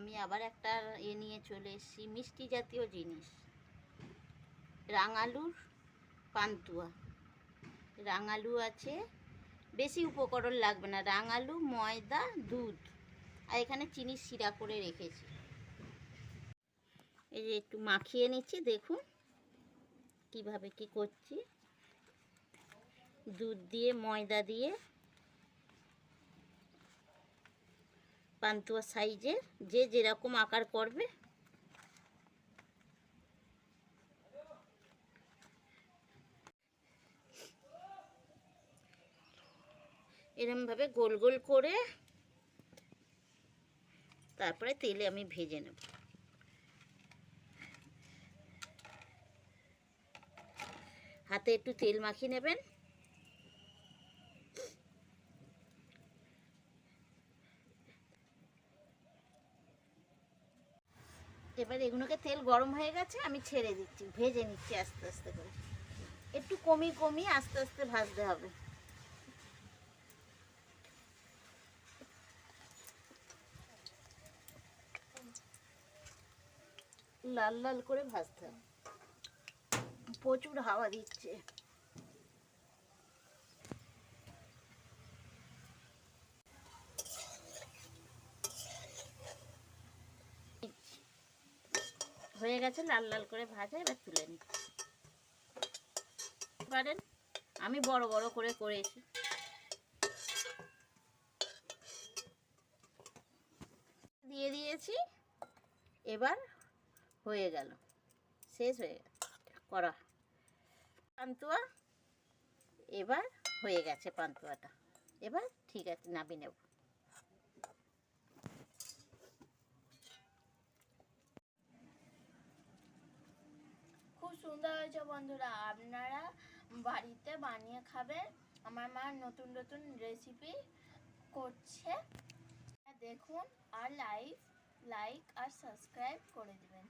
আমি আবার একটা নিয়ে চলে এসেছি, মিষ্টি জাতীয় জিনিস, রাঙালুর পান্তুয়া। রাঙালু আছে, বেশি উপকরণ লাগবে না, রাঙালু, ময়দা, দুধ, আর এখানে চিনি শিরা করে রেখেছি। এই যে একটু মাখিয়ে নিচ্ছি, দেখুন কিভাবে কি করছি। দুধ দিয়ে ময়দা দিয়ে পান্তুয়া সাইজের, যে যেরকম আকার করবে এরমভাবে গোল গোল করে তারপরে তেলে আমি ভেজে নেব। হাতে একটু তেল মাখিয়ে নেবেন। এবার এগুলোকে, তেল গরম হয়ে গেছে, আমি ছেড়ে দিচ্ছি, ভেজে নিচ্ছি আস্তে আস্তে করে। একটু কমিয়ে কমিয়ে আস্তে আস্তে ভাজতে হবে। লাল লাল করে ভাজতে হবে, প্রচুর হাওয়া দিচ্ছে। হয়ে গেছে লাল লাল করে ভাজা, এবার তুলে নিচ্ছি। পারেন, আমি বড় বড় করে করেছি। দিয়ে দিয়েছি, এবার হয়ে গেল, শেষ হয়ে গেল করা পান্তুয়া। এবার হয়ে গেছে পান্তুয়াটা, এবার ঠিক আছে, নামিয়ে নেব। খুব সুন্দর হয়েছে বন্ধুরা, আপনারা বাড়িতে বানিয়ে খাবেন। আমার মা নতুন নতুন রেসিপি করছে, দেখুন আর লাইক আর সাবস্ক্রাইব করে দিবেন।